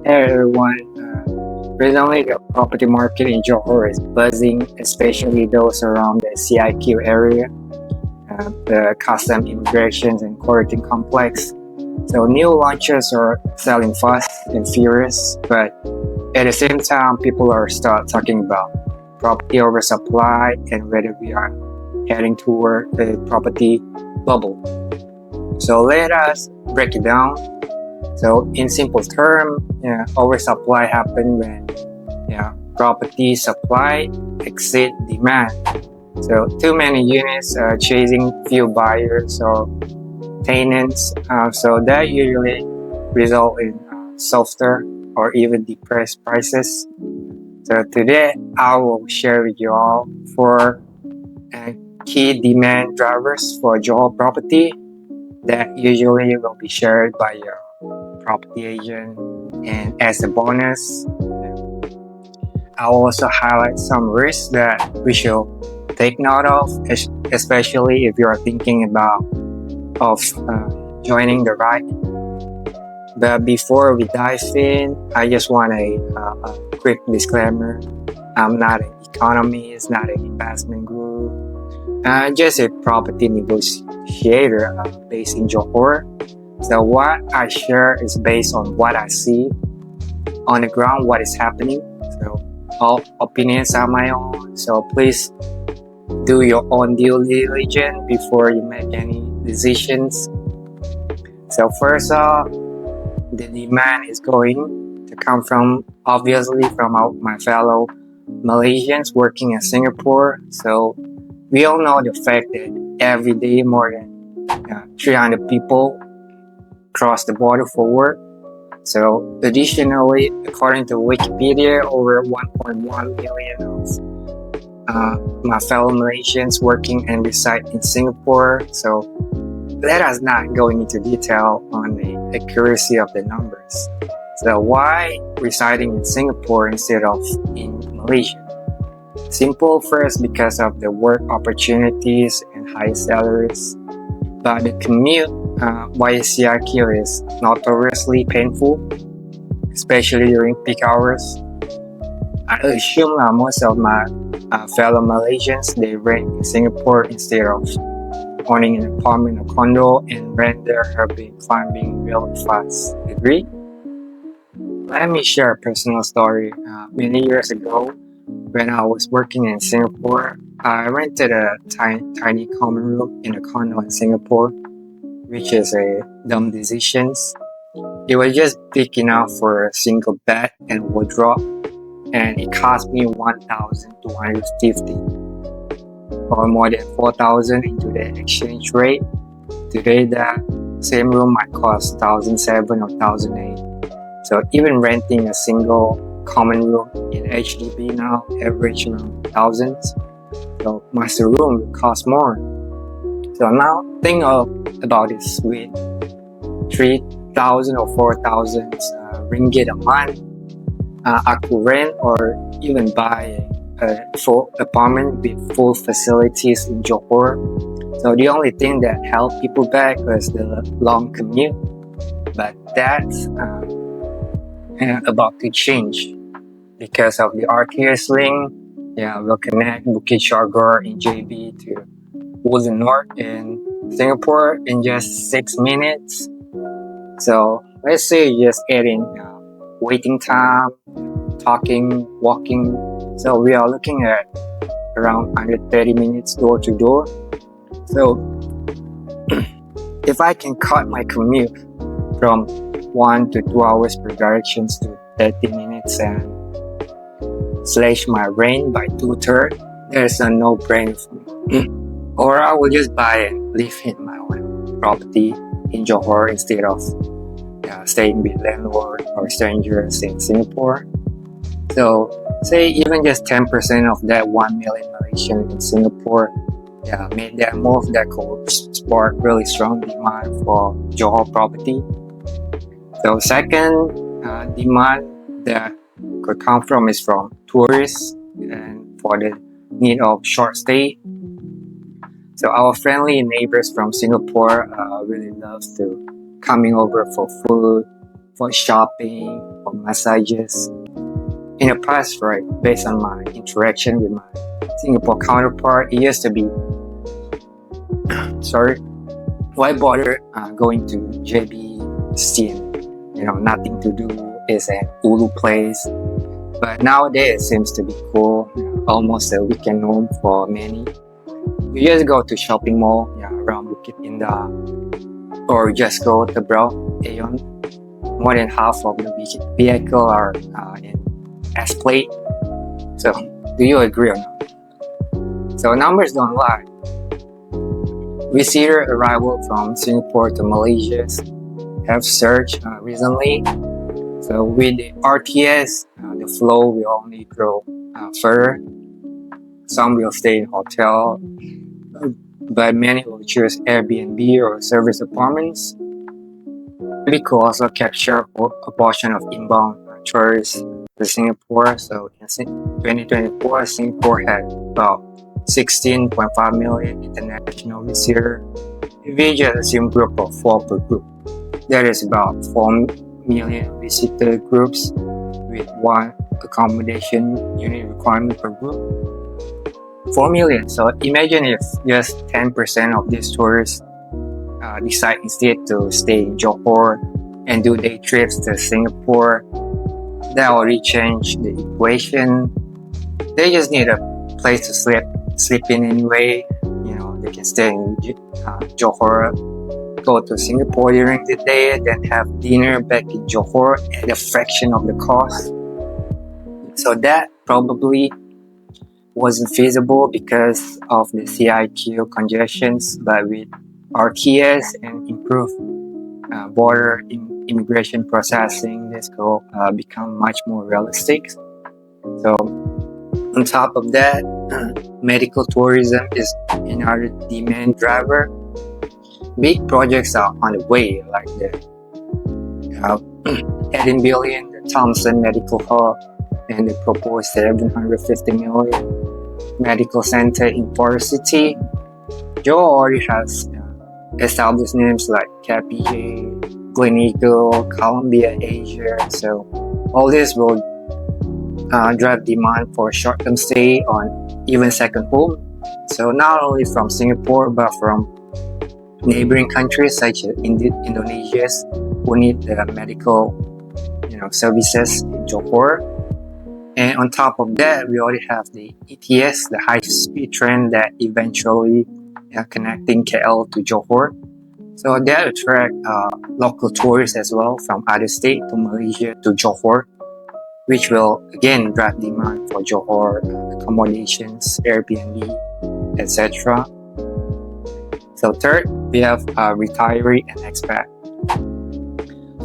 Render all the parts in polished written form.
Hey everyone, recently the property market in Johor is buzzing, especially those around the CIQ area, the custom immigrations and quarantine complex. So new launches are selling fast and furious, but at the same time, people are start talking about property oversupply and whether we are heading toward a property bubble. So let us break it down. So in simple term, oversupply happen when property supply exceed demand. So too many units chasing few buyers or tenants. So that usually result in softer or even depressed prices. So today I will share with you all four uh, key demand drivers for Johor property that usually will be shared by your property agent. And as a bonus, I'll also highlight some risks that we should take note of, especially if you are thinking about joining the ride. But before we dive in, I just want a quick disclaimer. I'm not an economist, not an investment guru. Just a property negotiator based in Johor. So what I share is based on what I see on the ground, what is happening. So all opinions are my own. So please do your own due diligence before you make any decisions. So first off, the demand is going to come from obviously from my fellow Malaysians working in Singapore. So we all know the fact that every day more than 300 people cross the border for work. So additionally, according to Wikipedia, over 1.1 million of my fellow Malaysians working and reside in Singapore. So let us not go into detail on the accuracy of the numbers. So why residing in Singapore instead of in Malaysia? Simple, first because of the work opportunities and high salaries. But the commute via CIQ is notoriously painful, especially during peak hours. I assume most of my fellow Malaysians, they rent in Singapore instead of owning an apartment or condo, and rent there have been climbing really fast. Agree? Let me share a personal story. Many years ago, when I was working in Singapore, I rented a tiny common room in a condo in Singapore, which is a dumb decision. It was just big enough for a single bed and wardrobe, and it cost me 1,250 or more than 4,000 into the exchange rate. Today, that same room might cost 1,700 or 1,008. So even renting a single common room in HDB now average around thousands. So master room will cost more. So now think about this with 3,000 or 4,000 ringgit a month. I could rent or even buy a full apartment with full facilities in Johor. So the only thing that held people back was the long commute. But that's about to change because of the RTS link. Will connect Bukit Shorgor in JB to Wooden North in Singapore in just 6 minutes. So let's say you just add in waiting time, talking, walking. So we are looking at around 130 minutes door to door. So if I can cut my commute from 1 to 2 hours per directions to 30 minutes and slash my rent by 2/3, there's a no-brainer for me. Or I will just buy and live in my own property in Johor instead of staying with landlord or strangers in Singapore. So say even just 10% of that 1 million Malaysian in Singapore made that move, that could spark really strong demand for Johor property. So second demand that could come from is from tourists and for the need of short stay. So our friendly neighbors from Singapore really love to coming over for food, for shopping, for massages. In the past, right, based on my interaction with my Singapore counterpart, it used to be, why bother going to JB scene? Nothing to do, is an ulu place. But nowadays it seems to be cool, almost a weekend home for many. You just go to shopping mall around Bukit Indah, or just go to Bro Aeon. More than half of the vehicle are in S-plate. So, do you agree or not? So numbers don't lie. Visitor arrival from Singapore to Malaysia have surged recently. So with the RTS, the flow will only grow further. Some will stay in hotel, but many will choose Airbnb or service apartments. We could also capture a portion of inbound tourists to Singapore. So in 2024, Singapore had about 16.5 million international visitors. If we just assume group of 4 per group, there is about 4 million visitor groups with 1 accommodation unit requirement per group. 4 million. So imagine if just 10% of these tourists decide instead to stay in Johor and do day trips to Singapore. That already changed the equation. They just need a place to sleep in anyway. They can stay in Johor, go to Singapore during the day, then have dinner back in Johor at a fraction of the cost. So that probably wasn't feasible because of the CIQ congestions, but with RTS and improved border immigration processing, this will become much more realistic. So on top of that, medical tourism is another demand driver. Big projects are on the way, like the 18 billion, the Thompson Medical Hub, and the proposed 750 million medical center in Forest City. Johor already has established names like KPJ, Gleneagle, Columbia, Asia. So all this will drive demand for short-term stay on even second home. So not only from Singapore, but from neighboring countries such as Indonesia, who need the medical services in Johor. And on top of that, we already have the ETS, the high-speed train that eventually connecting KL to Johor. So that attract local tourists as well from other states to Malaysia to Johor, which will again drive demand for Johor accommodations, Airbnb, etc. So third, we have retiree and expat.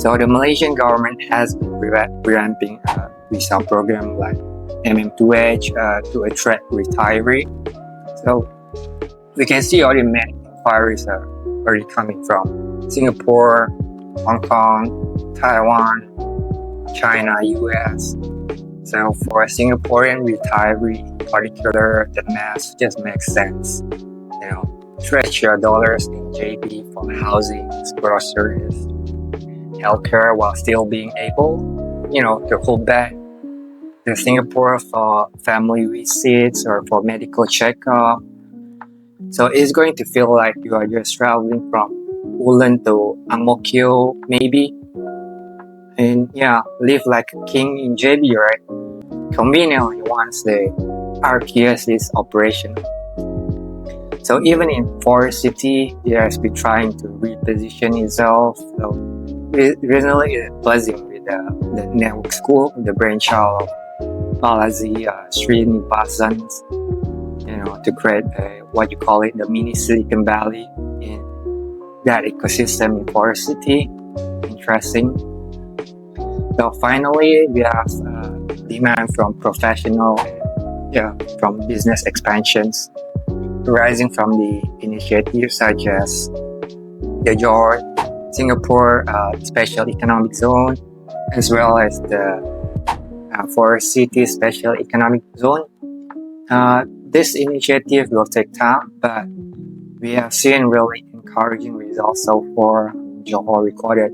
So the Malaysian government has been revamping visa program like MM2H to attract retiree. So we can see already many inquiries are already coming from Singapore, Hong Kong, Taiwan, China, US. So for a Singaporean retiree in particular, the math just makes sense. Stretch your dollars in JB for housing, groceries, healthcare, while still being able, to hold back to Singapore for family visits or for medical checkup. So it's going to feel like you are just traveling from Woodland to Ang Mo Kio, maybe. And live like a king in JB, right? Conveniently once the RTS is operational. So even in Forest City, it has been trying to reposition itself. So recently it's buzzing with the network school, the brainchild of Balaji Srinivasan, to create the mini Silicon Valley in that ecosystem in Forest City. Interesting. So finally, we have demand from professional, from business expansions, rising from the initiatives such as the Johor Singapore Special Economic Zone, as well as the Forest City Special Economic Zone. This initiative will take time, but we have seen really encouraging results so far. Johor recorded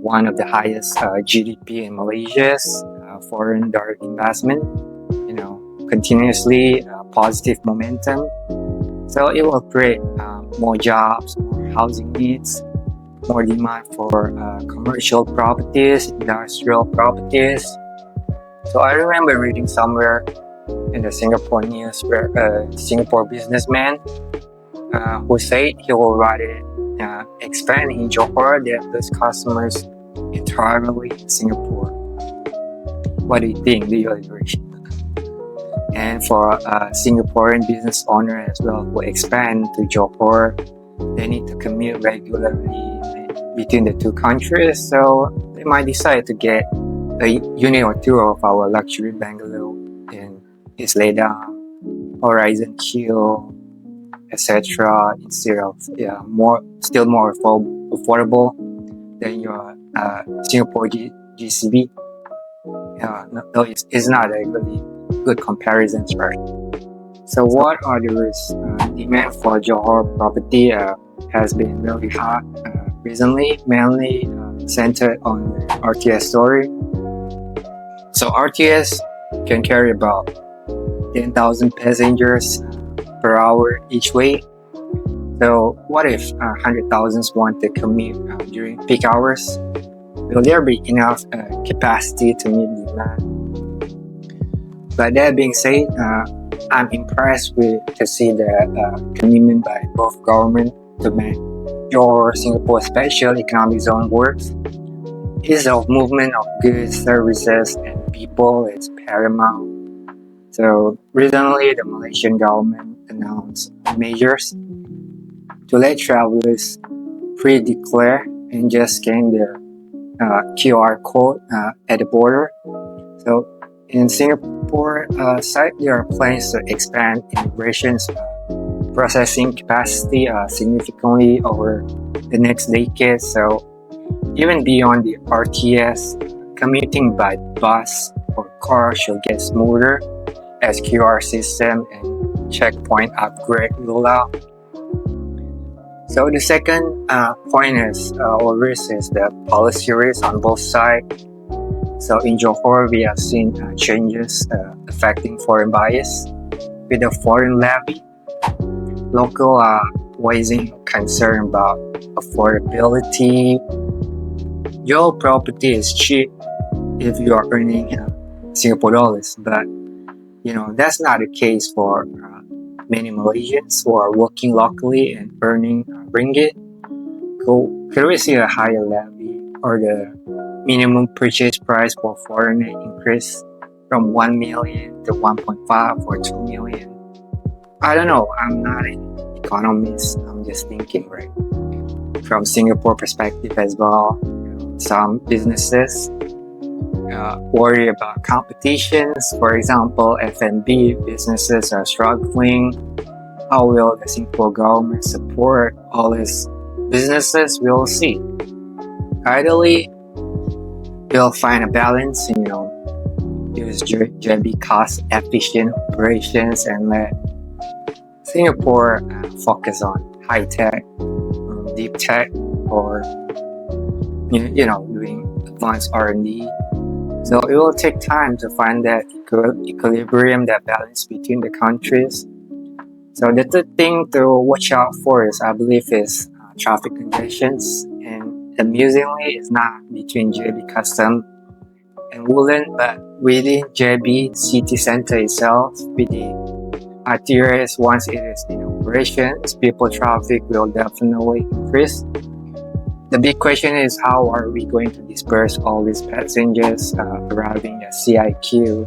one of the highest GDP in Malaysia's foreign direct investment, continuously positive momentum. So it will create more jobs, more housing needs, more demand for commercial properties, industrial properties. So I remember reading somewhere in the Singapore news where a Singapore businessman who said he will rather expand in Johor than lose customers entirely in Singapore. What do you think? Do you agree? And for a Singaporean business owner as well who expand to Johor, they need to commute regularly between the two countries, so they might decide to get a unit or two of our luxury bungalow in Isleda, Horizon Hill, etc. instead of more affordable than your Singapore GCB. No, it's not a really good comparison, right? So what are the risks? Demand for Johor property has been really hot recently, mainly centered on the RTS story. So RTS can carry about 10,000 passengers per hour each way. So what if 100,000 want to commute during peak hours? Will there be enough capacity to meet demand? But that being said, I'm impressed to see the commitment by both government to make Johor Singapore Special Economic Zone works. Ease of movement of goods, services, and people is paramount. So recently, the Malaysian government announced measures to let travelers pre-declare and just scan their QR code at the border. So in Singapore side, there are plans to expand immigration's processing capacity significantly over the next decade. So even beyond the RTS, commuting by bus or car should get smoother as QR system and checkpoint upgrade roll out. So the second point is or risk is the policy risk on both sides. So in Johor, we have seen changes affecting foreign buyers with the foreign levy. Local are voicing concern about affordability. Your property is cheap if you are earning Singapore dollars, but that's not the case for many Malaysians who are working locally and earning ringgit. Could we see a higher levy or the minimum purchase price for foreigner increase from 1 million to 1.5 or 2 million? I don't know. I'm not an economist. I'm just thinking, right? From Singapore perspective as well, some businesses worry about competitions. For example, F&B businesses are struggling. How will the Singapore government support all these businesses? We'll see. Ideally, we'll find a balance, use JB cost efficient operations and let Singapore focus on high tech, deep tech, or doing advanced R&D. So it will take time to find that equilibrium, that balance between the countries. So the third thing to watch out for is, I believe, is traffic congestions. And amusingly, it's not between JB Custom and Woodland, but within JB city center itself, with the RTS, once it is in operation, people traffic will definitely increase. The big question is, how are we going to disperse all these passengers arriving at CIQ?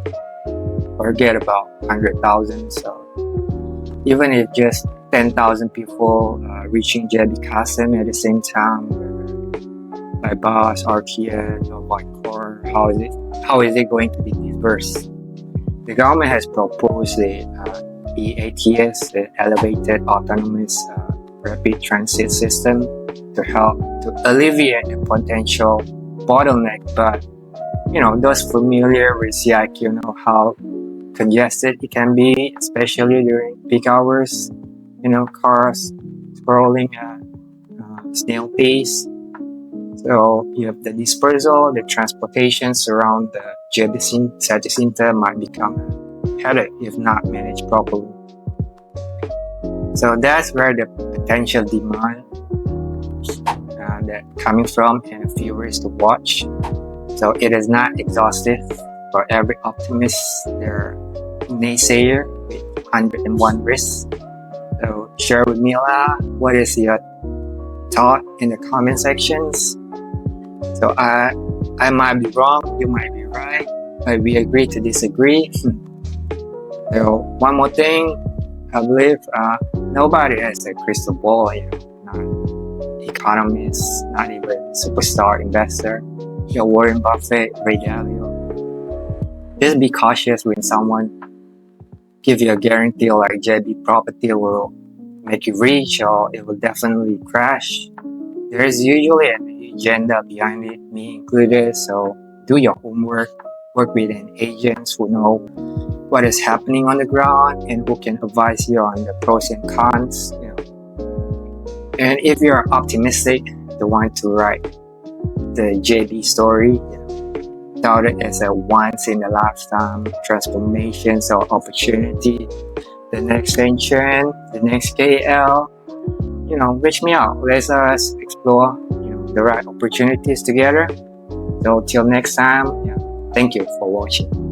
Forget about 100,000. So even if just 10,000 people reaching JB Custom at the same time, by bus, RTS, or by car, how is it going to be dispersed? The government has proposed the EATS, the Elevated Autonomous Rapid Transit System, to help to alleviate the potential bottleneck. But those familiar with CIQ know how congested it can be, especially during peak hours. Cars scrolling at snail pace. So you have the dispersal, the transportations around the JB center might become a headache if not managed properly. So that's where the potential demand that coming from, and a few ways to watch. So it is not exhaustive. For every optimist, there are naysayer with 101 risks. So share with me, what is your thought in the comment sections. So I might be wrong, you might be right, but we agree to disagree. So one more thing, I believe nobody has a crystal ball, not economist, not even superstar investor. Warren Buffett, Ray Dalio. Just be cautious when someone give you a guarantee like JB property will make you rich or it will definitely crash. There is usually an agenda behind it, me included. So do your homework, work with an agent who know what is happening on the ground and who can advise you on the pros and cons. And if you're optimistic, the one to write the JB story, doubt it as a once in a lifetime transformation or opportunity. The next venture, the next KL, reach me out. Let's explore, the right opportunities together. So till next time, thank you for watching.